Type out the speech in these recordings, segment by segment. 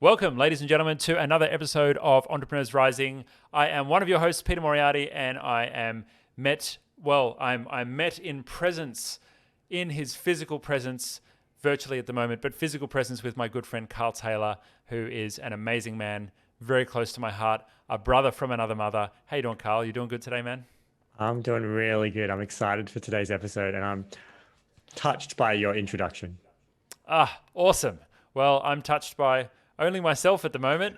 Welcome, ladies and gentlemen, to another episode of Entrepreneurs Rising. I am one of your hosts, Peter Moriarty, and I'm met in presence, in his physical presence, virtually at the moment, but physical presence with my good friend Carl Taylor, who is an amazing man, very close to my heart, a brother from another mother. How you doing, Carl? You doing good today, man? I'm doing really good. I'm excited for today's episode and I'm touched by your introduction. Awesome. Well, I'm touched by only myself at the moment.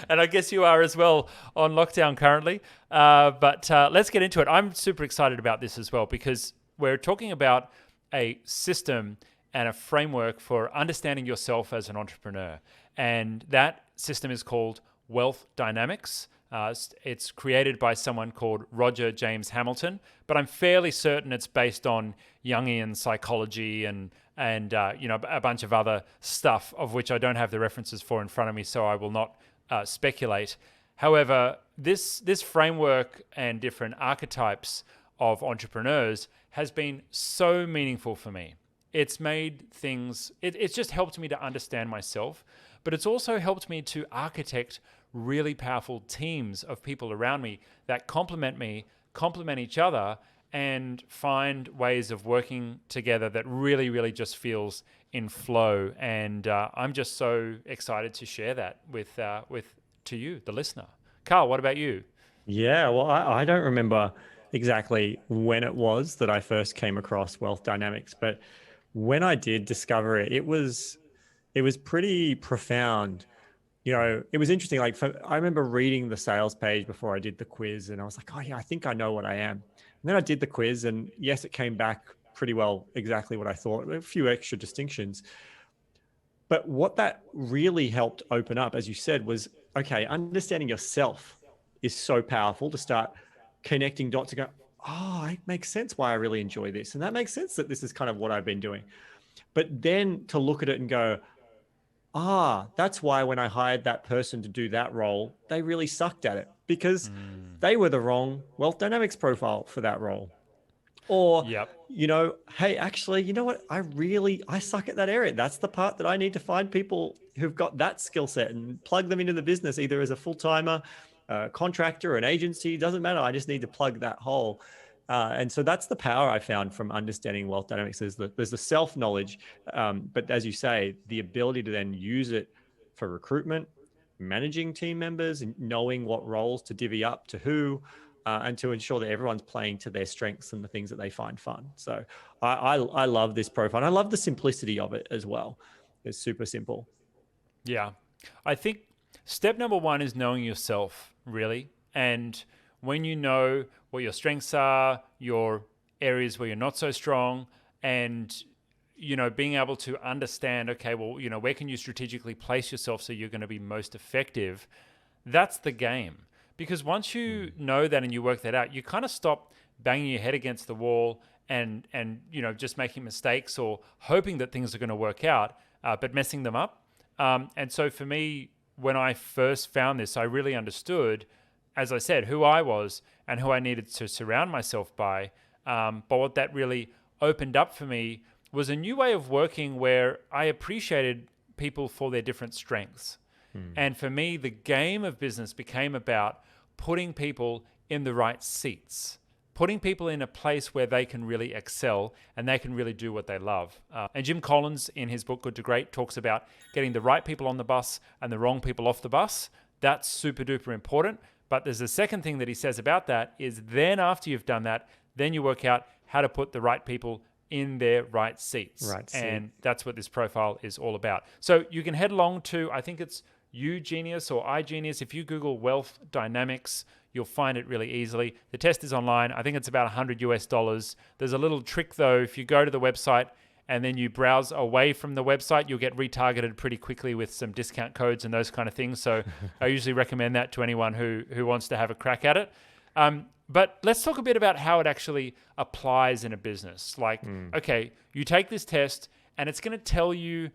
And I guess you are as well on lockdown currently. But let's get into it. I'm super excited about this as well because we're talking about a system and a framework for understanding yourself as an entrepreneur. And that system is called Wealth Dynamics. It's created by someone called Roger James Hamilton, but I'm fairly certain it's based on Jungian psychology and a bunch of other stuff of which I don't have the references for in front of me, so I will not speculate. However, this framework and different archetypes of entrepreneurs has been so meaningful for me. It's made things, it's just helped me to understand myself, but it's also helped me to architect really powerful teams of people around me that complement each other, and find ways of working together that really, really just feels in flow. And I'm just so excited to share that with to you, the listener. Carl, what about you? Yeah, well, I don't remember exactly when it was that I first came across Wealth Dynamics, but when I did discover it, it was pretty profound. It was interesting. I remember reading the sales page before I did the quiz and I was like, oh yeah, I think I know what I am. And then I did the quiz and yes, it came back pretty well, exactly what I thought, a few extra distinctions. But what that really helped open up, as you said, was, okay, understanding yourself is so powerful to start connecting dots and go, oh, it makes sense why I really enjoy this. And that makes sense that this is kind of what I've been doing. But then to look at it and go, that's why when I hired that person to do that role, they really sucked at it because they were the wrong Wealth Dynamics profile for that role. Or, Yep. Hey, actually, you know what? I suck at that area. That's the part that I need to find people who've got that skill set and plug them into the business, either as a full-timer, contractor, or an agency. Doesn't matter. I just need to plug that hole. And so that's the power I found from understanding Wealth Dynamics. There's the self-knowledge, but as you say, the ability to then use it for recruitment, managing team members, and knowing what roles to divvy up to who, and to ensure that everyone's playing to their strengths and the things that they find fun. So I love this profile. And I love the simplicity of it as well. It's super simple. Yeah. I think step number one is knowing yourself, really. And when you know what your strengths are, your areas where you're not so strong, and being able to understand, okay, well, where can you strategically place yourself so you're going to be most effective? That's the game. Because once you know that and you work that out, you kind of stop banging your head against the wall and just making mistakes or hoping that things are going to work out, but messing them up. And so for me, when I first found this, I really understood, as I said, who I was and who I needed to surround myself by. But what that really opened up for me was a new way of working where I appreciated people for their different strengths. And for me, the game of business became about putting people in the right seats, putting people in a place where they can really excel and they can really do what they love. And Jim Collins, in his book, Good to Great, talks about getting the right people on the bus and the wrong people off the bus. That's super duper important. But there's a second thing that he says about that is then after you've done that, then you work out how to put the right people in their right seats. And that's what this profile is all about. So you can head along to, I think it's UGenius or iGenius. If you Google Wealth Dynamics, you'll find it really easily. The test is online. I think it's about $100. There's a little trick though. If you go to the website and then you browse away from the website, you'll get retargeted pretty quickly with some discount codes and those kind of things. So I usually recommend that to anyone who wants to have a crack at it. But let's talk a bit about how it actually applies in a business. Okay, you take this test and it's going to tell you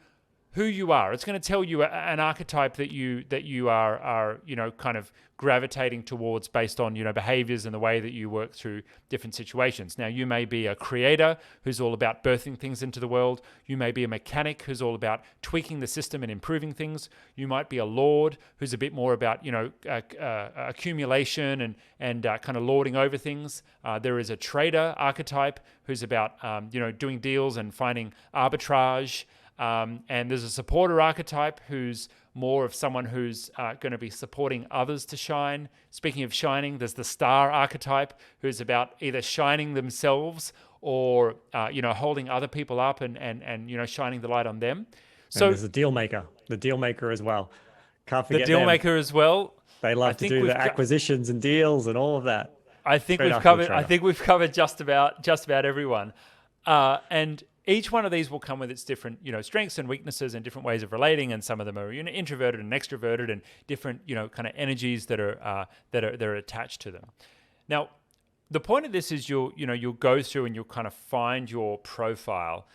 who you are. It's going to tell you an archetype that you are kind of gravitating towards based on behaviors and the way that you work through different situations. Now, you may be a creator who's all about birthing things into the world. You may be a mechanic who's all about tweaking the system and improving things. You might be a lord who's a bit more about accumulation and kind of lording over things. There is a trader archetype who's about doing deals and finding arbitrage. And there's a supporter archetype who's more of someone who's going to be supporting others to shine. Speaking of shining, there's the star archetype who's about either shining themselves or holding other people up and shining the light on them. So and there's the deal maker as well. Can't forget the deal them. maker as well. They love to do the acquisitions and deals and all of that. I think we've covered just about everyone. And each one of these will come with its different, strengths and weaknesses and different ways of relating, and some of them are introverted and extroverted and different, kind of energies that are attached to them. Now, the point of this is you'll go through and you'll kind of find your profile,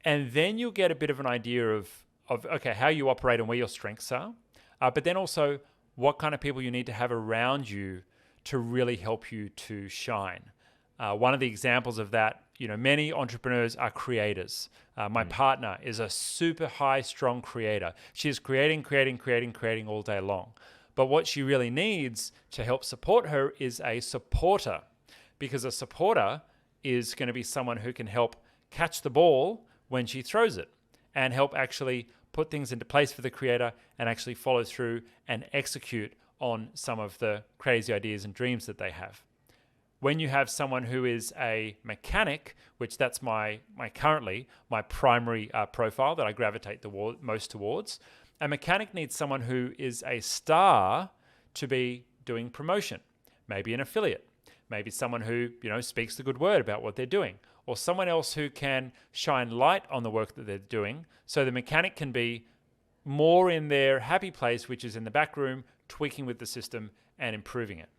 and then you'll get a bit of an idea of okay, how you operate and where your strengths are, but then also what kind of people you need to have around you to really help you to shine. One of the examples of that, many entrepreneurs are creators. My partner is a super high, strong creator. She is creating all day long. But what she really needs to help support her is a supporter, because a supporter is going to be someone who can help catch the ball when she throws it and help actually put things into place for the creator and actually follow through and execute on some of the crazy ideas and dreams that they have. When you have someone who is a mechanic, which that's my primary profile that I gravitate most towards, a mechanic needs someone who is a star to be doing promotion, maybe an affiliate, maybe someone who speaks the good word about what they're doing, or someone else who can shine light on the work that they're doing, so the mechanic can be more in their happy place, which is in the back room, tweaking with the system and improving it.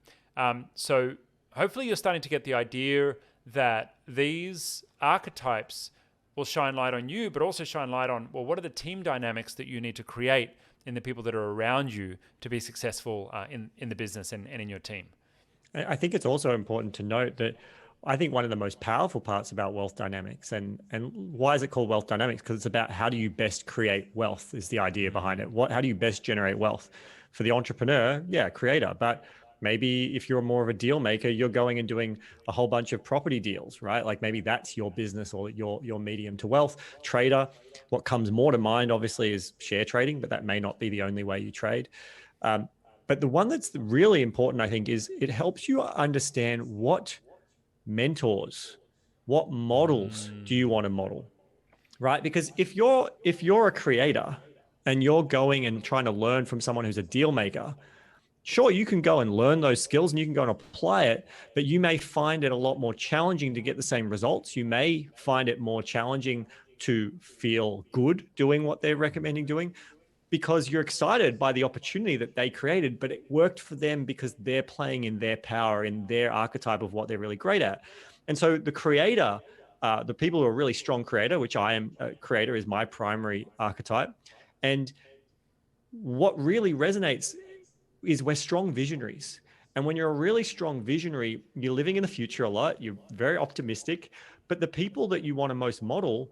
So hopefully you're starting to get the idea that these archetypes will shine light on you, but also shine light on, well, what are the team dynamics that you need to create in the people that are around you to be successful in the business and in your team. I think it's also important to note that I think one of the most powerful parts about wealth dynamics, and why is it called wealth dynamics? Because it's about how do you best create wealth is the idea behind it. How do you best generate wealth? For the entrepreneur, creator. But maybe if you're more of a deal maker, you're going and doing a whole bunch of property deals, right? Like maybe that's your business or your medium to wealth. Trader, what comes more to mind obviously is share trading, but that may not be the only way you trade. But the one that's really important, I think, is it helps you understand what mentors, what models do you want to model, right? Because if you're a creator and you're going and trying to learn from someone who's a deal maker, sure, you can go and learn those skills and you can go and apply it, but you may find it a lot more challenging to get the same results. You may find it more challenging to feel good doing what they're recommending doing because you're excited by the opportunity that they created, but it worked for them because they're playing in their power, in their archetype of what they're really great at. And so the creator, the people who are really strong creator, which I am a creator, is my primary archetype. And what really resonates is we're strong visionaries. And when you're a really strong visionary, you're living in the future a lot, you're very optimistic, but the people that you want to most model,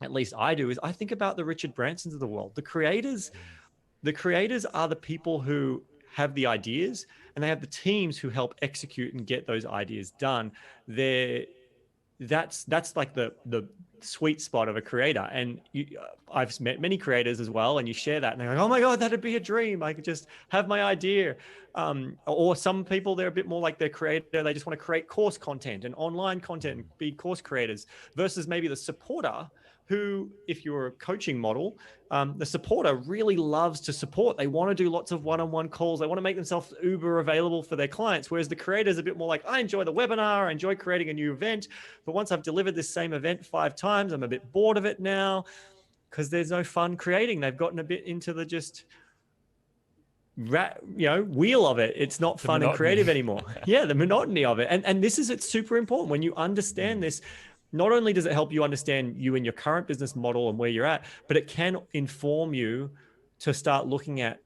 at least I do, is I think about the Richard Bransons of the world. The creators are the people who have the ideas and they have the teams who help execute and get those ideas done. That's like the sweet spot of a creator. And I've met many creators as well, and you share that and they're like, oh my God, that'd be a dream. I could just have my idea. Or some people, they're a bit more like their creator. They just want to create course content and online content and be course creators, versus maybe the supporter who, if you're a coaching model, the supporter really loves to support. They want to do lots of one-on-one calls. They want to make themselves uber available for their clients. Whereas the creator is a bit more like, I enjoy the webinar, I enjoy creating a new event, but once I've delivered this same event 5 times, I'm a bit bored of it now because there's no fun creating. They've gotten a bit into the just wheel of it. It's not fun and creative anymore. Yeah, the monotony of it. And it's super important when you understand this. not only does it help you understand you and your current business model and where you're at, but it can inform you to start looking at,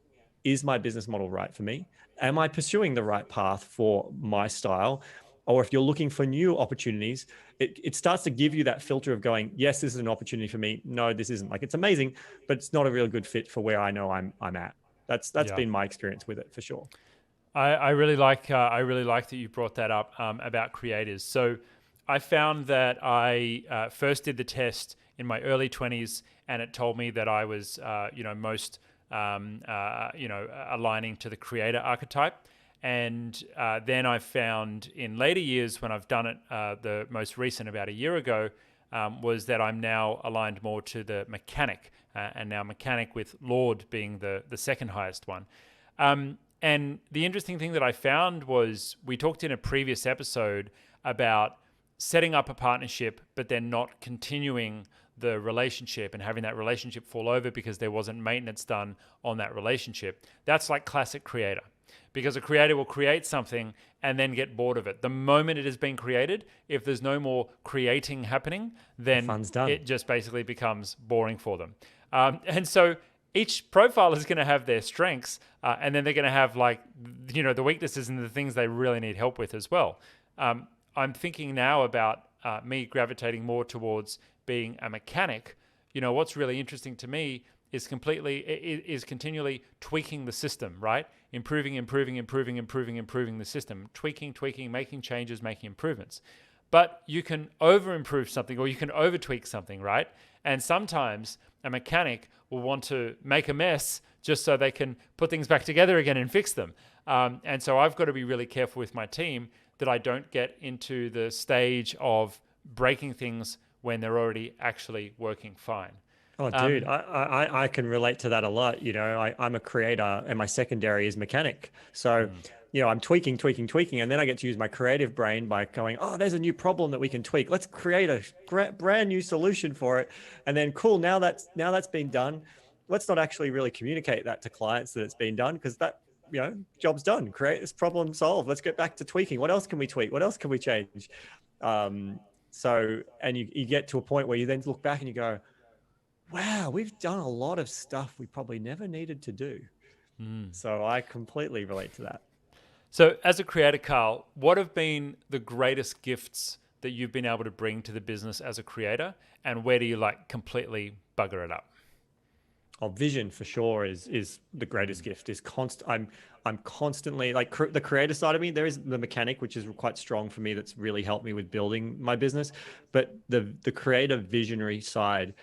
is my business model right for me? Am I pursuing the right path for my style? Or if you're looking for new opportunities, it starts to give you that filter of going, yes, this is an opportunity for me. No, this isn't. Like, it's amazing, but it's not a real good fit for where I know I'm at. That's Yeah. been my experience with it for sure. I really like that you brought that up about creators. So I found that I first did the test in my early 20s, and it told me that I was most aligning to the creator archetype. And then I found in later years, when I've done it, the most recent about a year ago, was that I'm now aligned more to the mechanic, and now mechanic with Lord being the second highest one. And the interesting thing that I found was, we talked in a previous episode about setting up a partnership, but then not continuing the relationship and having that relationship fall over because there wasn't maintenance done on that relationship. That's like classic creator, because a creator will create something and then get bored of it. The moment it has been created, if there's no more creating happening, then Fun's done. it just basically becomes boring for them. And so each profile is going to have their strengths, and then they're going to have the weaknesses and the things they really need help with as well. I'm thinking now about me gravitating more towards being a mechanic. What's really interesting to me is continually tweaking the system, right? Improving the system, tweaking, making changes, making improvements. But you can over-improve something, or you can over-tweak something, right? And sometimes a mechanic will want to make a mess just so they can put things back together again and fix them. And so I've got to be really careful with my team that I don't get into the stage of breaking things when they're already actually working fine. Oh, dude, I can relate to that a lot. I'm a creator and my secondary is mechanic. So, I'm tweaking, and then I get to use my creative brain by going, oh, there's a new problem that we can tweak. Let's create a brand new solution for it. And then, cool, now that's been done. Let's not actually really communicate that to clients that it's been done, because that, job's done. Create this, problem solved. Let's get back to tweaking. What else can we tweak? What else can we change? So, and you get to a point where you then look back and you go, wow, we've done a lot of stuff we probably never needed to do. So I completely relate to that. So as a creator, Carl, what have been the greatest gifts that you've been able to bring to the business as a creator, and where do you completely bugger it up? Oh, vision for sure is the greatest gift. I'm constantly the creator side of me. There is the mechanic, which is quite strong for me. That's really helped me with building my business. But the creative visionary side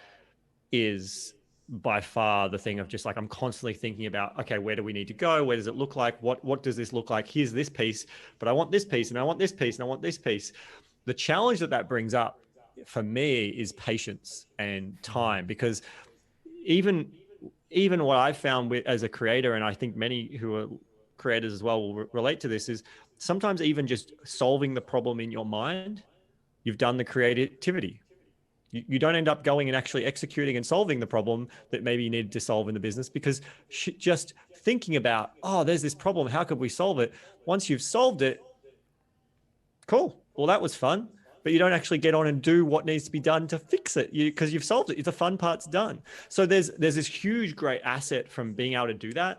is by far the thing of just I'm constantly thinking about, okay, where do we need to go? Where does it look like? What does this look like? Here's this piece, but I want this piece, and I want this piece, and I want this piece. The challenge that brings up for me is patience and time, because even what I've found as a creator, and I think many who are creators as well will relate to this, is sometimes even just solving the problem in your mind, you've done the creativity. You don't end up going and actually executing and solving the problem that maybe you needed to solve in the business, because just thinking about, oh, there's this problem, how could we solve it? Once you've solved it, cool. Well, that was fun. But you don't actually get on and do what needs to be done to fix it, because you've solved it. The fun part's done. So there's this huge, great asset from being able to do that.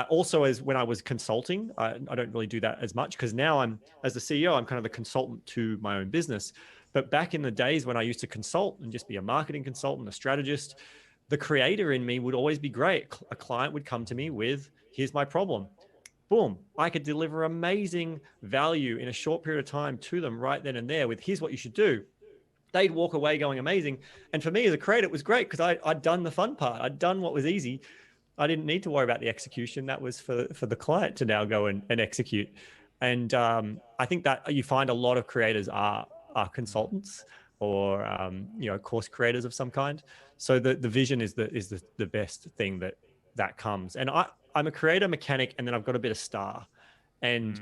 Also, as when I was consulting, I don't really do that as much, because now as the CEO, I'm kind of the consultant to my own business. But back in the days when I used to consult and just be a marketing consultant, a strategist, the creator in me would always be great. A client would come to me with, here's my problem. Boom, I could deliver amazing value in a short period of time to them right then and there with, here's what you should do. They'd walk away going amazing. And for me as a creator, it was great, because I'd done the fun part. I'd done what was easy. I didn't need to worry about the execution. That was for the client to now go and execute. And I think that you find a lot of creators are consultants or course creators of some kind. So the vision is the best thing that comes. And I'm a creator, mechanic, and then I've got a bit of star. And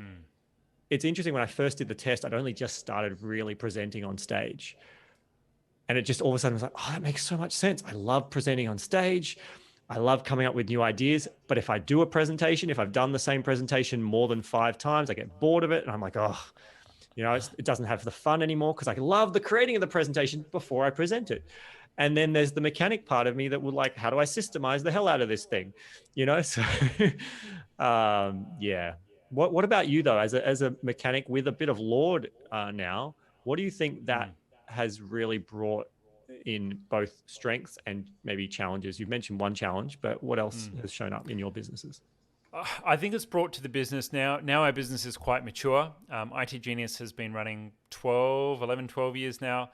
it's interesting, when I first did the test, I'd only just started really presenting on stage. And it just all of a sudden was like, oh, that makes so much sense. I love presenting on stage. I love coming up with new ideas. But if I do a presentation, if I've done the same presentation more than 5 times, I get bored of it. And I'm like, oh, It doesn't have the fun anymore because I love the creating of the presentation before I present it. And then there's the mechanic part of me that would like, how do I systemize the hell out of this thing? So yeah. What about you though, as a mechanic with a bit of Lord now? What do you think that has really brought in both strengths and maybe challenges? You've mentioned one challenge, but what else has shown up in your businesses? I think it's brought to the business now. Now our business is quite mature. IT Genius has been running 12 years now.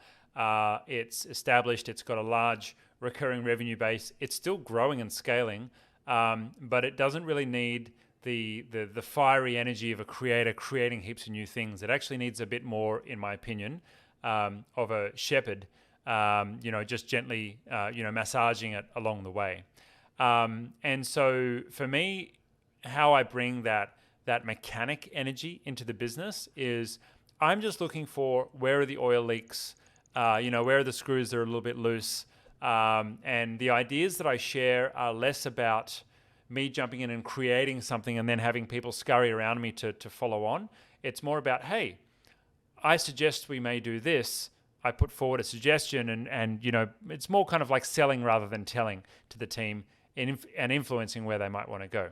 It's established. It's got a large recurring revenue base. It's still growing and scaling, but it doesn't really need the fiery energy of a creator creating heaps of new things. It actually needs a bit more, in my opinion, of a shepherd, just gently, massaging it along the way. And so for me, how I bring that mechanic energy into the business is I'm just looking for where are the oil leaks, where are the screws that are a little bit loose. And the ideas that I share are less about me jumping in and creating something and then having people scurry around me to follow on. It's more about, hey, I suggest we may do this. I put forward a suggestion and it's more kind of like selling rather than telling to the team and influencing where they might want to go.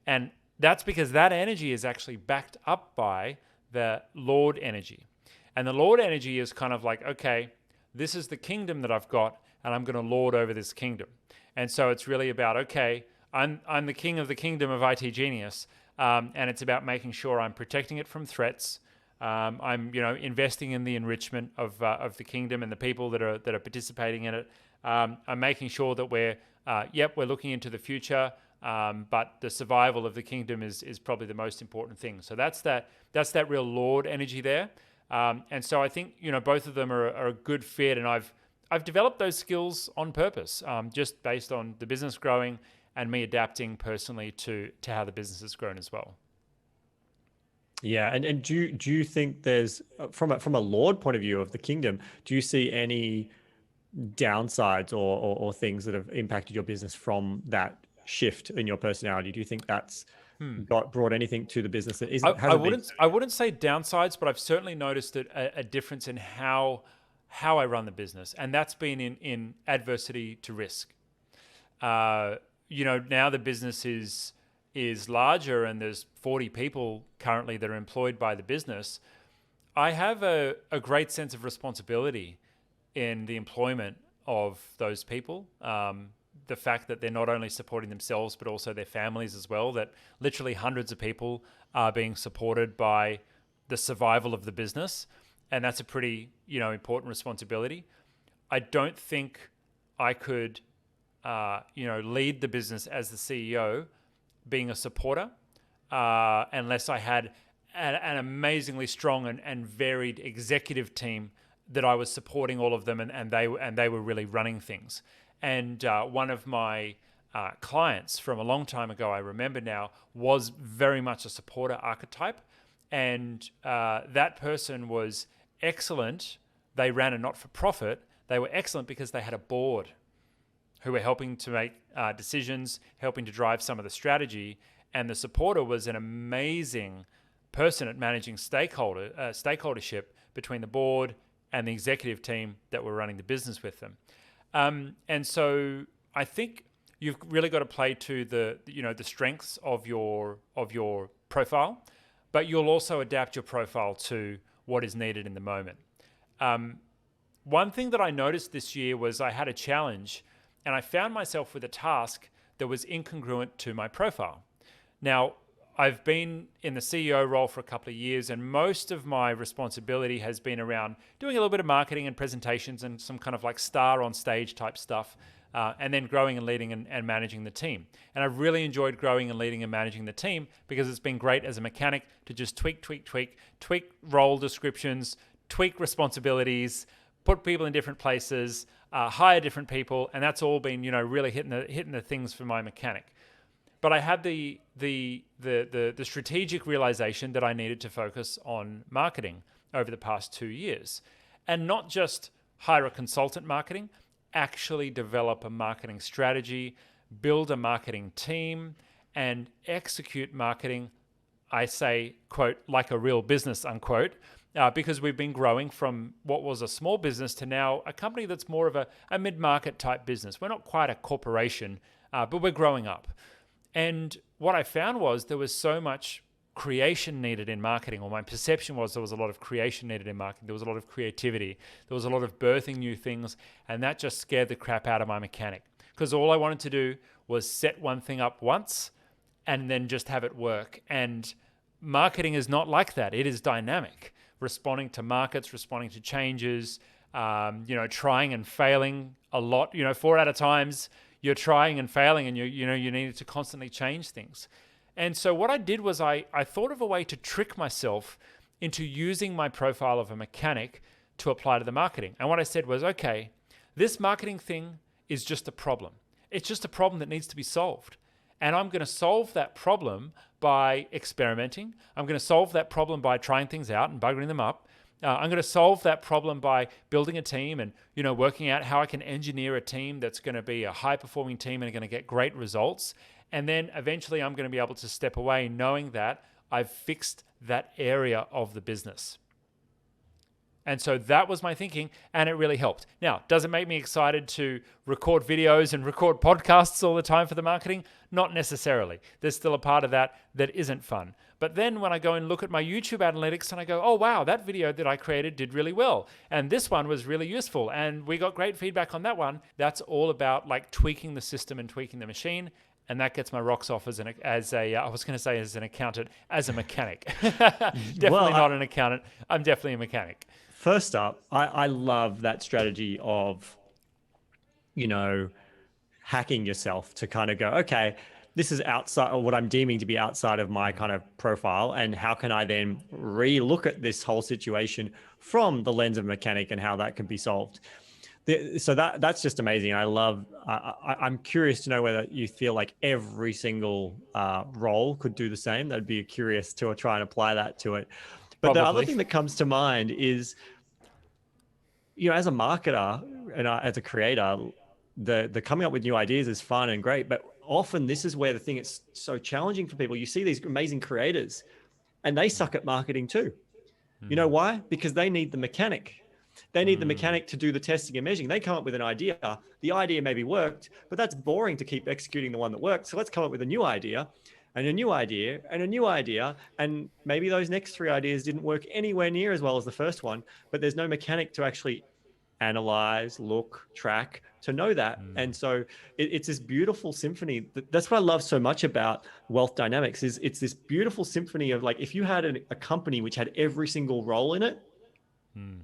And that's because that energy is actually backed up by the Lord energy. And the Lord energy is kind of like, okay, this is the kingdom that I've got, and I'm going to lord over this kingdom. And so it's really about, okay, I'm the king of the kingdom of IT Genius, and it's about making sure I'm protecting it from threats. I'm investing in the enrichment of the kingdom and the people that are participating in it. I'm making sure that we're looking into the future. But the survival of the kingdom is probably the most important thing. So that's that real Lord energy there. And so I think both of them are a good fit, and I've developed those skills on purpose, just based on the business growing and me adapting personally to how the business has grown as well. Yeah, and do you think there's from a Lord point of view of the kingdom, do you see any downsides or things that have impacted your business from that shift in your personality? Do you think that's brought anything to the business that isn't? I wouldn't say downsides, but I've certainly noticed a difference in how I run the business, and that's been in adversity to risk. Now the business is larger, and there's 40 people currently that are employed by the business. I have a great sense of responsibility in the employment of those people. The fact that they're not only supporting themselves, but also their families as well, that literally hundreds of people are being supported by the survival of the business. And that's a pretty, important responsibility. I don't think I could, lead the business as the CEO being a supporter, unless I had an amazingly strong and varied executive team that I was supporting all of them, and they were really running things. And one of my clients from a long time ago, I remember now, was very much a supporter archetype. And that person was excellent. They ran a not-for-profit. They were excellent because they had a board who were helping to make decisions, helping to drive some of the strategy. And the supporter was an amazing person at managing stakeholdership between the board and the executive team that were running the business with them. And so I think you've really got to play to the strengths of your profile, but you'll also adapt your profile to what is needed in the moment. One thing that I noticed this year was I had a challenge, and I found myself with a task that was incongruent to my profile. Now, I've been in the CEO role for a couple of years, and most of my responsibility has been around doing a little bit of marketing and presentations and some kind of like star on stage type stuff, and then growing and leading and managing the team. And I've really enjoyed growing and leading and managing the team because it's been great as a mechanic to just tweak role descriptions, tweak responsibilities, put people in different places, hire different people, and that's all been really hitting the things for my mechanic. But I had the strategic realization that I needed to focus on marketing over the past 2 years, and not just hire a consultant marketing, actually develop a marketing strategy, build a marketing team, and execute marketing, I say, quote, like a real business, unquote, because we've been growing from what was a small business to now a company that's more of a mid-market type business. We're not quite a corporation, but we're growing up. And what I found was there was so much creation needed in marketing, or my perception was there was a lot of creation needed in marketing. There was a lot of creativity. There was a lot of birthing new things, and that just scared the crap out of my mechanic, because all I wanted to do was set one thing up once and then just have it work. And marketing is not like that. It is dynamic, responding to markets, responding to changes, trying and failing a lot. 4 out of times you're trying and failing, and you needed to constantly change things. And so what I did was I thought of a way to trick myself into using my profile of a mechanic to apply to the marketing. And what I said was, okay, this marketing thing is just a problem. It's just a problem that needs to be solved. And I'm going to solve that problem by experimenting. I'm going to solve that problem by trying things out and buggering them up. I'm going to solve that problem by building a team and, working out how I can engineer a team that's going to be a high-performing team and going to get great results. And then eventually I'm going to be able to step away knowing that I've fixed that area of the business. And so that was my thinking, and it really helped. Now, does it make me excited to record videos and record podcasts all the time for the marketing? Not necessarily. There's still a part of that isn't fun. But then when I go and look at my YouTube analytics and I go, oh, wow, that video that I created did really well. And this one was really useful. And we got great feedback on that one. That's all about like tweaking the system and tweaking the machine. And that gets my rocks off as an accountant, as a mechanic. Definitely not an accountant. I'm definitely a mechanic. First up, I love that strategy of, hacking yourself to kind of go, okay, this is outside of what I'm deeming to be outside of my kind of profile. And how can I then re-look at this whole situation from the lens of mechanic and how that can be solved? So that's just amazing. I'm curious to know whether you feel like every single role could do the same. That'd be curious to try and apply that to it. But Probably. The other thing that comes to mind is, as a marketer and as a creator, the coming up with new ideas is fun and great. But often this is where the thing is so challenging for people. You see these amazing creators and they suck at marketing too. You know why? Because they need the mechanic. They need the mechanic to do the testing and measuring. They come up with an idea. The idea maybe worked, but that's boring to keep executing the one that worked. So let's come up with a new idea and a new idea and a new idea. And maybe those next 3 ideas didn't work anywhere near as well as the first one, but there's no mechanic to actually analyze, look, track, to know that. And so it's this beautiful symphony. That's what I love so much about wealth dynamics is it's this beautiful symphony of like, if you had a company which had every single role in it,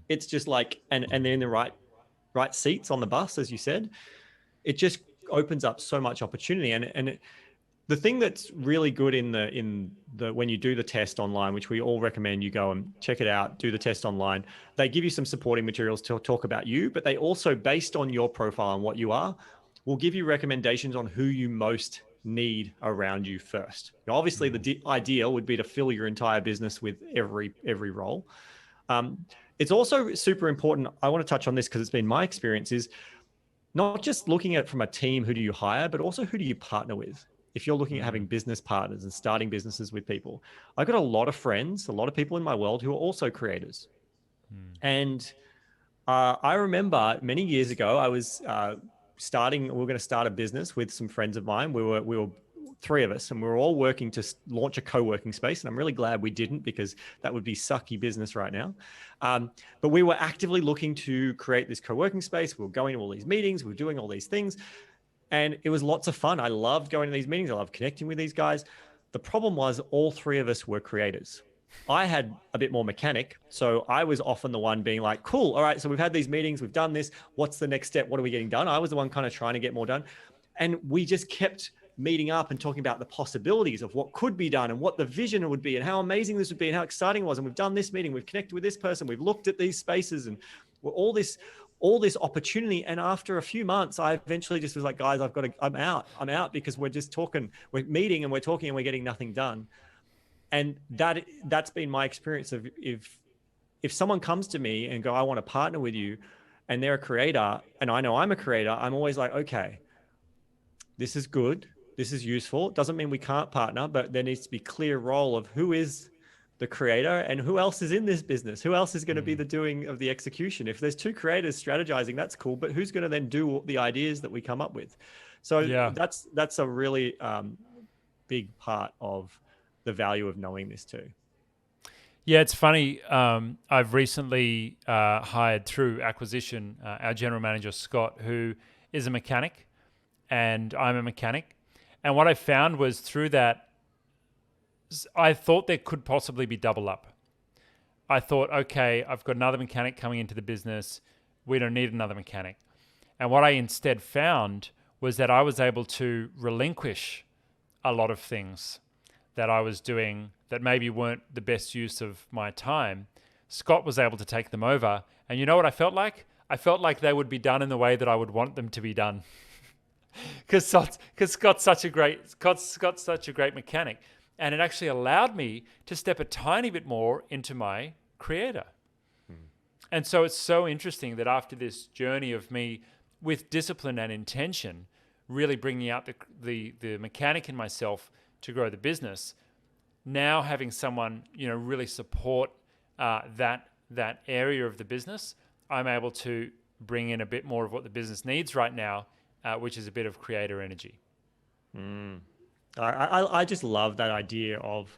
it's just like, and they're in the right seats on the bus, as you said, it just opens up so much opportunity. And the thing that's really good in the when you do the test online, which we all recommend you go and check it out, do the test online, they give you some supporting materials to talk about you, but they also, based on your profile and what you are, will give you recommendations on who you most need around you first. Now, obviously, the ideal would be to fill your entire business with every role. It's also super important. I want to touch on this because it's been my experience, is not just looking at it from a team, who do you hire, but also who do you partner with? If you're looking at having business partners and starting businesses with people, I've got a lot of friends, a lot of people in my world who are also creators. And I remember many years ago, I was we were going to start a business with some friends of mine. We were 3 of us, and we were all working to launch a co-working space. And I'm really glad we didn't, because that would be sucky business right now. But we were actively looking to create this co-working space. We were going to all these meetings. We were doing all these things. And it was lots of fun. I loved going to these meetings. I loved connecting with these guys. The problem was all 3 of us were creators. I had a bit more mechanic. So I was often the one being like, cool, all right, so we've had these meetings. We've done this. What's the next step? What are we getting done? I was the one kind of trying to get more done. And we just kept meeting up and talking about the possibilities of what could be done and what the vision would be and how amazing this would be and how exciting it was. And we've done this meeting, we've connected with this person, we've looked at these spaces, and all this opportunity. And after a few months, I eventually just was like, guys, I'm out because we're just talking, we're meeting and we're talking and we're getting nothing done. And that's been my experience of if someone comes to me and go, I want to partner with you, and they're a creator and I know I'm a creator, I'm always like, okay, this is good. This is useful. It doesn't mean we can't partner, but there needs to be clear role of who is the creator, and who else is in this business? Who else is going to be the doing of the execution? If there's two creators strategizing, that's cool, but who's going to then do the ideas that we come up with? So Yeah. that's a really big part of the value of knowing this too. Yeah, it's funny. I've recently hired through acquisition our general manager, Scott, who is a mechanic, and I'm a mechanic. And what I found was through that, I thought there could possibly be double up. I thought, okay, I've got another mechanic coming into the business. We don't need another mechanic. And what I instead found was that I was able to relinquish a lot of things that I was doing that maybe weren't the best use of my time. Scott was able to take them over. And you know what I felt like? I felt like they would be done in the way that I would want them to be done. Because Scott's such a great mechanic. And it actually allowed me to step a tiny bit more into my creator. And so it's so interesting that after this journey of me with discipline and intention, really bringing out the mechanic in myself to grow the business, now having someone, really support that area of the business, I'm able to bring in a bit more of what the business needs right now, which is a bit of creator energy. I just love that idea of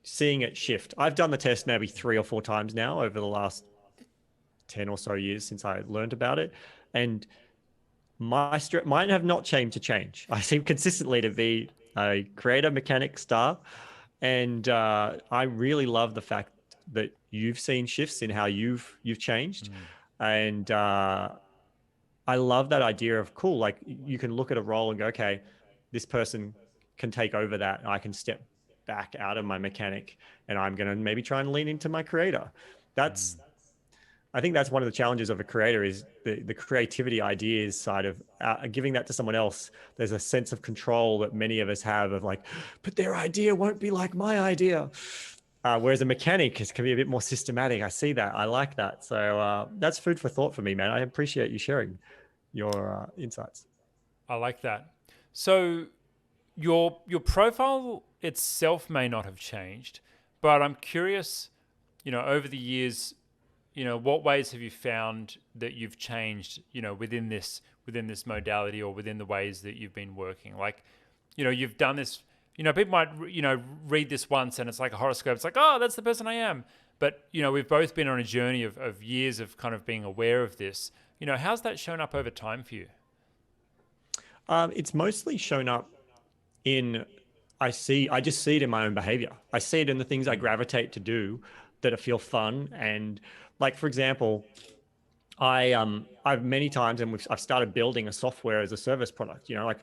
seeing it shift. I've done the test maybe 3 or 4 times now over the last 10 or so years since I learned about it. And mine have not changed to change. I seem consistently to be a creator, mechanic, star. And I really love the fact that you've seen shifts in how you've changed. And I love that idea of cool. Like you can look at a role and go, okay, this person can take over that. I can step back out of my mechanic and I'm going to maybe try and lean into my creator. I think that's one of the challenges of a creator is the creativity ideas side of giving that to someone else. There's a sense of control that many of us have of like, but their idea won't be like my idea. Whereas a mechanic can be a bit more systematic. I see that. I like that. So that's food for thought for me, man. I appreciate you sharing your insights. I like that. So your profile itself may not have changed, but I'm curious, over the years, what ways have you found that you've changed, within this modality or within the ways that you've been working? Like, you've done this, people might, read this once and it's like a horoscope. It's like, oh, that's the person I am. But, we've both been on a journey of years of kind of being aware of this. How's that shown up over time for you? It's mostly shown up in, I just see it in my own behavior. I see it in the things I gravitate to do that feel fun. And like, for example, I've many times, and I've started building a software as a service product, like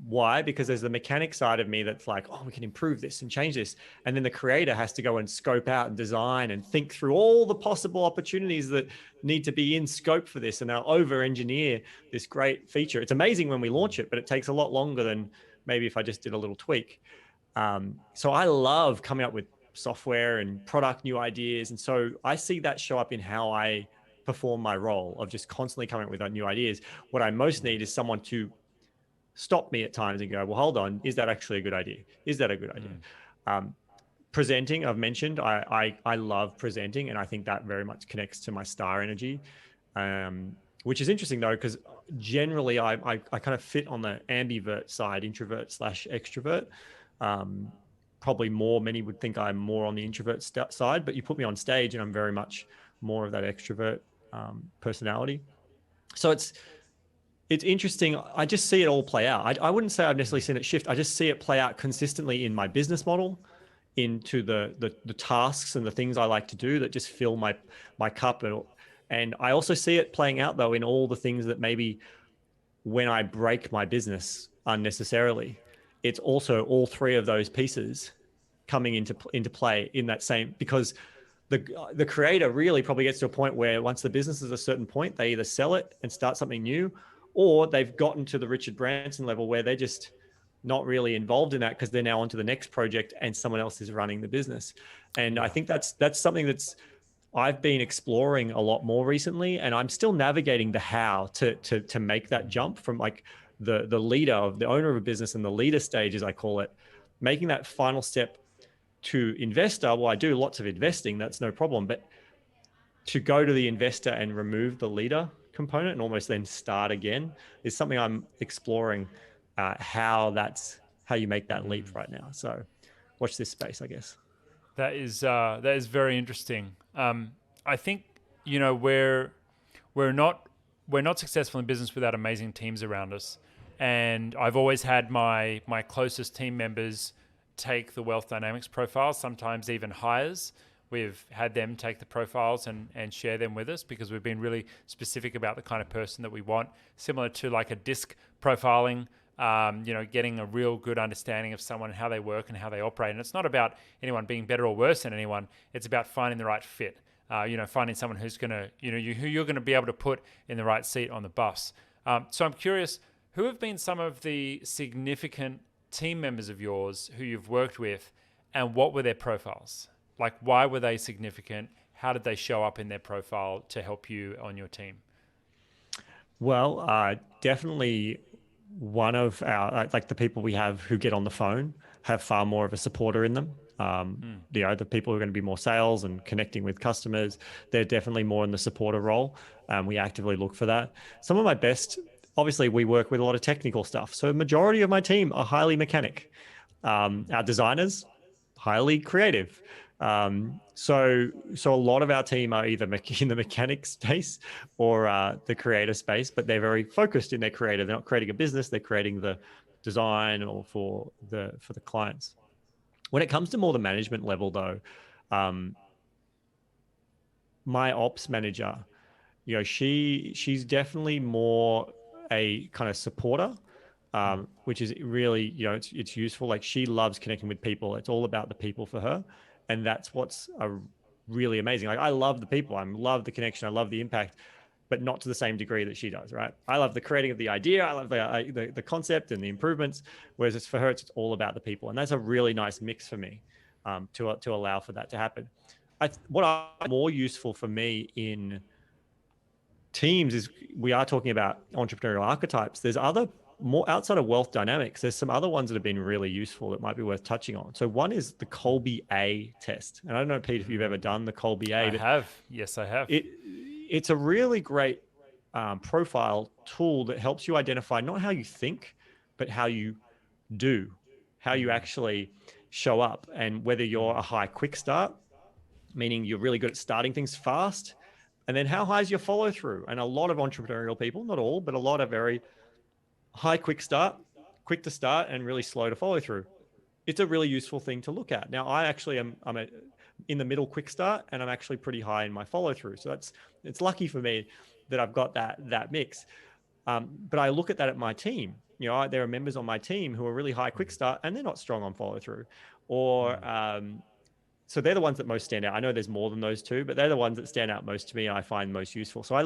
why? Because there's the mechanic side of me that's like, oh, we can improve this and change this. And then the creator has to go and scope out and design and think through all the possible opportunities that need to be in scope for this. And they'll over engineer this great feature. It's amazing when we launch it, but it takes a lot longer than maybe if I just did a little tweak. So I love coming up with software and product new ideas. And so I see that show up in how I perform my role of just constantly coming up with new ideas. What I most need is someone to stop me at times and go, well, hold on, is that actually a good idea? Is that a good idea? Presenting, I've mentioned, I love presenting, and I think that very much connects to my star energy, which is interesting though, because generally I kind of fit on the ambivert side, introvert / extrovert. Probably more, many would think I'm more on the introvert side, but you put me on stage and I'm very much more of that extrovert personality. So it's interesting. I just see it all play out. I wouldn't say I've necessarily seen it shift. I just see it play out consistently in my business model, into the tasks and the things I like to do that just fill my cup. And I also see it playing out though in all the things that maybe when I break my business unnecessarily, it's also all 3 of those pieces coming into play in that same, because the creator really probably gets to a point where once the business is a certain point, they either sell it and start something new, or they've gotten to the Richard Branson level where they're just not really involved in that because they're now onto the next project and someone else is running the business. And I think that's something I've been exploring a lot more recently, and I'm still navigating the how to make that jump from like the leader of the owner of a business and the leader stage, as I call it, making that final step to investor, well, I do lots of investing, that's no problem. But to go to the investor and remove the leader component and almost then start again is something I'm exploring, how you make that leap right now. So watch this space, I guess. That is very interesting. I think we're not successful in business without amazing teams around us, and I've always had my closest team members take the wealth dynamics profiles, sometimes even hires. We've had them take the profiles and share them with us because we've been really specific about the kind of person that we want, similar to like a disc profiling. Getting a real good understanding of someone, how they work and how they operate. And it's not about anyone being better or worse than anyone. It's about finding the right fit. Finding someone who's going to, who you're going to be able to put in the right seat on the bus. So I'm curious, who have been some of the significant team members of yours who you've worked with, and what were their profiles? Like, why were they significant? How did they show up in their profile to help you on your team? Well, definitely one of our, like the people we have who get on the phone have far more of a supporter in them. The people who are going to be more sales and connecting with customers, they're definitely more in the supporter role. We actively look for that. Some of my best, obviously we work with a lot of technical stuff. So majority of my team are highly mechanic. Our designers, highly creative. So a lot of our team are either in the mechanic space or the creator space, but they're very focused in their creative. They're not creating a business; they're creating the design or for the clients. When it comes to more the management level, though, my ops manager, she's definitely more a kind of supporter. Which is really, it's useful. Like, she loves connecting with people. It's all about the people for her. And that's what's really amazing. Like, I love the people. I love the connection. I love the impact, but not to the same degree that she does, right? I love the creating of the idea. I love the concept and the improvements, whereas it's for her, it's all about the people. And that's a really nice mix for me to allow for that to happen. What more useful for me in teams is, we are talking about entrepreneurial archetypes. There's other more outside of wealth dynamics. There's some other ones that have been really useful that might be worth touching on. So one is the Kolbe A test. And I don't know, Pete, if you've ever done the Kolbe A. I have. Yes, I have. It's a really great profile tool that helps you identify not how you think, but how you do, how you actually show up, and whether you're a high quick start, meaning you're really good at starting things fast, and then how high is your follow through. And a lot of entrepreneurial people, not all, but a lot, are very high quick to start and really slow to follow through. It's a really useful thing to look at. Now, I actually I'm in the middle quick start, and I'm actually pretty high in my follow through. So it's lucky for me that I've got that mix. But I look at that at my team. There are members on my team who are really high quick start and they're not strong on follow through, or so they're the ones that most stand out. I know there's more than those two, but they're the ones that stand out most to me and I find most useful. So I've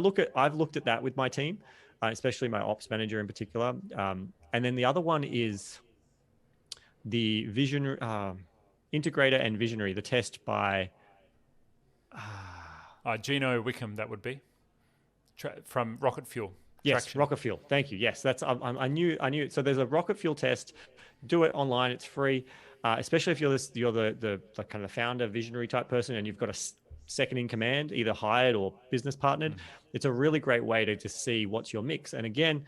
looked at that with my team, especially my ops manager in particular. And then the other one is the vision, integrator and visionary, the test by Gino Wickham, that would be from Rocket Fuel. Yes, Traction. Rocket Fuel. Thank you. Yes, I knew it. So there's a Rocket Fuel test. Do it online. It's free, especially if you're the kind of founder, visionary type person, and you've got a second in command, either hired or business partnered. It's a really great way to just see what's your mix. And again,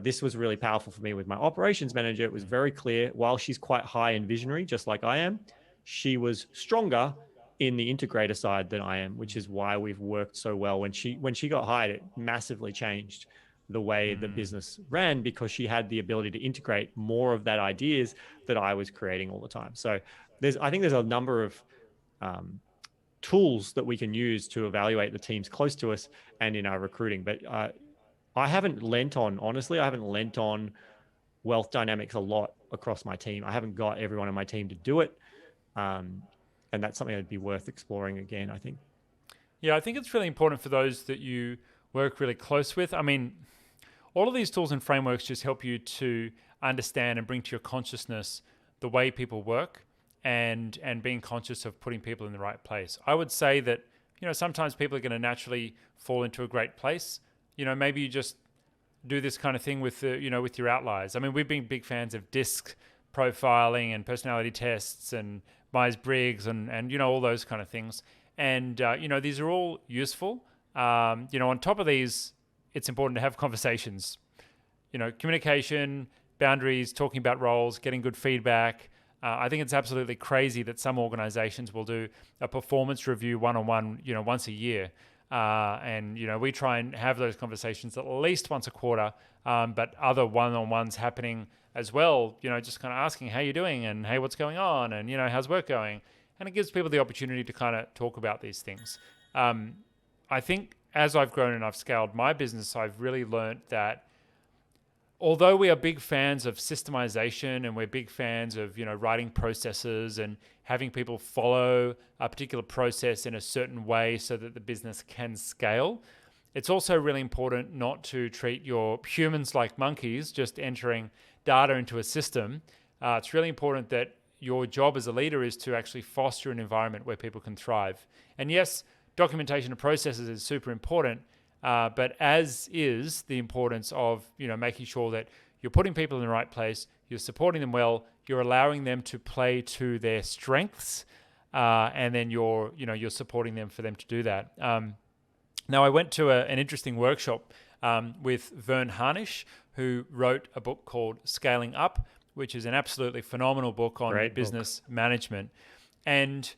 this was really powerful for me with my operations manager. It was very clear, while she's quite high in visionary, just like I am, she was stronger in the integrator side than I am, which is why we've worked so well. When she got hired, it massively changed the way the business ran, because she had the ability to integrate more of that ideas that I was creating all the time. So I think there's a number of tools that we can use to evaluate the teams close to us and in our recruiting. But I haven't lent on wealth dynamics a lot across my team. I haven't got everyone on my team to do it. And that's something that'd be worth exploring again, I think. Yeah, I think it's really important for those that you work really close with. I mean, all of these tools and frameworks just help you to understand and bring to your consciousness the way people work and being conscious of putting people in the right place. I would say that, sometimes people are going to naturally fall into a great place. Maybe you just do this kind of thing with with your outliers. I mean, we've been big fans of DISC profiling and personality tests and Myers-Briggs and all those kind of things. And, these are all useful. On top of these, it's important to have conversations, communication, boundaries, talking about roles, getting good feedback. I think it's absolutely crazy that some organizations will do a performance review one-on-one, once a year. We try and have those conversations at least once a quarter, but other one-on-ones happening as well, just kind of asking how you're doing and hey, what's going on and, how's work going? And it gives people the opportunity to kind of talk about these things. I think as I've grown and I've scaled my business, I've really learned that although we are big fans of systemization and we're big fans of, writing processes and having people follow a particular process in a certain way so that the business can scale, it's also really important not to treat your humans like monkeys, just entering data into a system. It's really important that your job as a leader is to actually foster an environment where people can thrive. And yes, documentation of processes is super important, but as is the importance of making sure that you're putting people in the right place, you're supporting them well, you're allowing them to play to their strengths, and then you're supporting them for them to do that. Now, I went to an interesting workshop with Vern Harnish, who wrote a book called Scaling Up, which is an absolutely phenomenal book on business management. And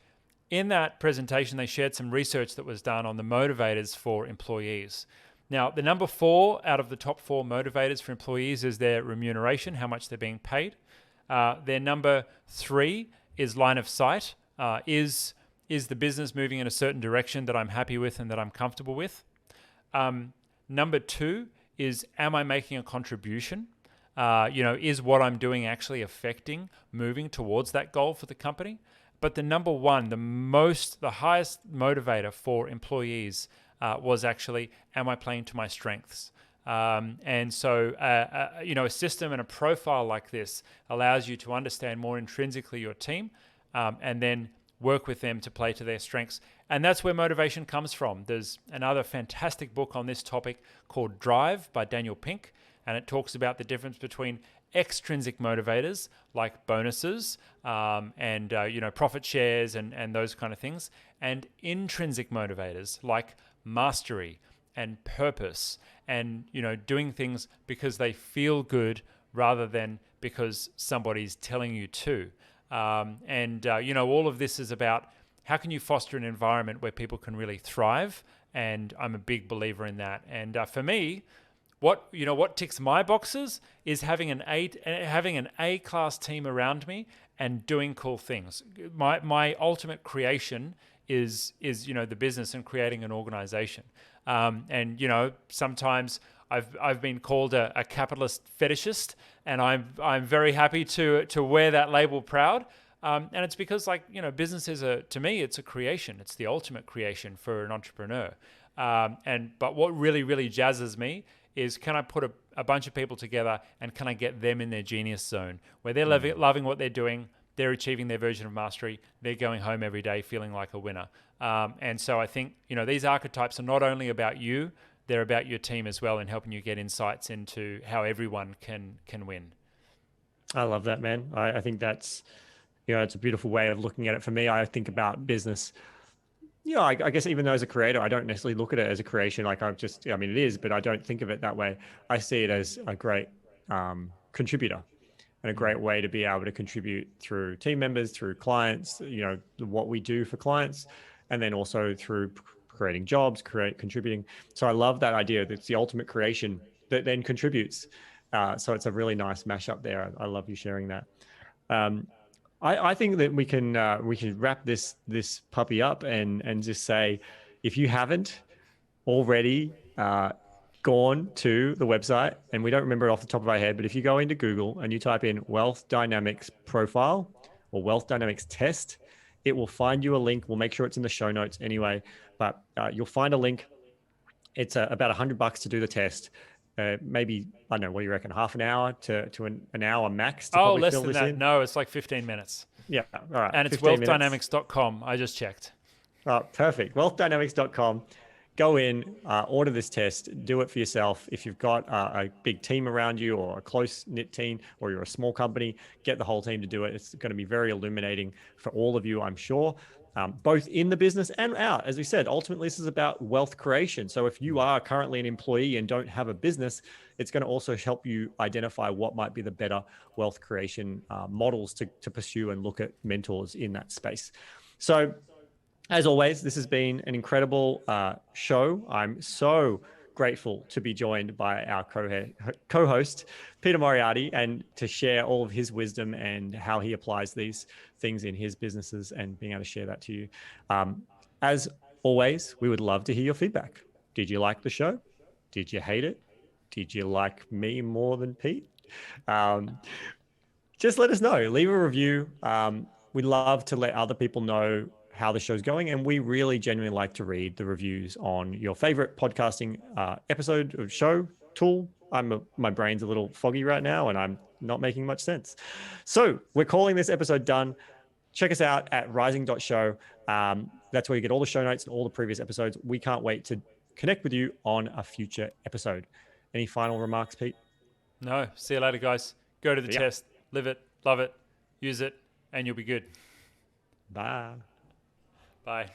in that presentation, they shared some research that was done on the motivators for employees. Now, the number 4 out of the top 4 motivators for employees is their remuneration, how much they're being paid. Their number 3 is line of sight. Is the business moving in a certain direction that I'm happy with and that I'm comfortable with? Number 2 is, am I making a contribution? Is what I'm doing actually affecting moving towards that goal for the company? But the number 1, the highest motivator for employees was actually, am I playing to my strengths? And so, a system and a profile like this allows you to understand more intrinsically your team, and then work with them to play to their strengths. And that's where motivation comes from. There's another fantastic book on this topic called Drive by Daniel Pink, and it talks about the difference between extrinsic motivators like bonuses and profit shares and those kind of things, and intrinsic motivators like mastery and purpose and doing things because they feel good rather than because somebody's telling you to. All of this is about how can you foster an environment where people can really thrive, and I'm a big believer in that. And for me, what ticks my boxes is having an A-class team around me and doing cool things. My ultimate creation is the business and creating an organization. Sometimes I've been called a capitalist fetishist, and I'm very happy to wear that label proud. And it's because business is to me, it's a creation. It's the ultimate creation for an entrepreneur. But what really, really jazzes me is, can I put a bunch of people together and can I get them in their genius zone where they're loving what they're doing, they're achieving their version of mastery, they're going home every day feeling like a winner. And so I think, these archetypes are not only about you, they're about your team as well, and helping you get insights into how everyone can win. I love that, man. I think that's, it's a beautiful way of looking at it. For me, I think about business. I guess even though as a creator, I don't necessarily look at it as a creation. It is, but I don't think of it that way. I see it as a great contributor and a great way to be able to contribute through team members, through clients, what we do for clients, and then also through creating jobs, contributing. So I love that idea that it's the ultimate creation that then contributes. So it's a really nice mashup there. I love you sharing that. I think that we can wrap this puppy up and just say, if you haven't already gone to the website, and we don't remember it off the top of our head, but if you go into Google and you type in Wealth Dynamics Profile or Wealth Dynamics Test, it will find you a link. We'll make sure it's in the show notes anyway, but you'll find a link. It's about $100 to do the test. Maybe, I don't know, what do you reckon, half an hour to an hour max to probably fill this in? Oh, less than that. No, it's like 15 minutes. Yeah, all right. And it's wealthdynamics.com. I just checked. Oh, perfect. Wealthdynamics.com. go in, order this test, do it for yourself. If you've got a big team around you or a close knit team, or you're a small company, get the whole team to do it. It's going to be very illuminating for all of you, I'm sure. Both in the business and out. As we said, ultimately, this is about wealth creation. So if you are currently an employee and don't have a business, it's going to also help you identify what might be the better wealth creation models to pursue and look at mentors in that space. So as always, this has been an incredible show. I'm so grateful to be joined by our co-host, Peter Moriarty, and to share all of his wisdom and how he applies these things in his businesses and being able to share that to you. As always, we would love to hear your feedback. Did you like the show? Did you hate it? Did you like me more than Pete? Just let us know. Leave a review. We love to let other people know how the show's going, and we really genuinely like to read the reviews on your favorite podcasting episode of show tool. My brain's a little foggy right now and I'm not making much sense. So we're calling this episode done. Check us out at rising.show. That's where you get all the show notes and all the previous episodes. We can't wait to connect with you on a future episode. Any final remarks, Pete? No. See you later, guys. Go to the test, live it, love it, use it, and you'll be good. Bye. Bye.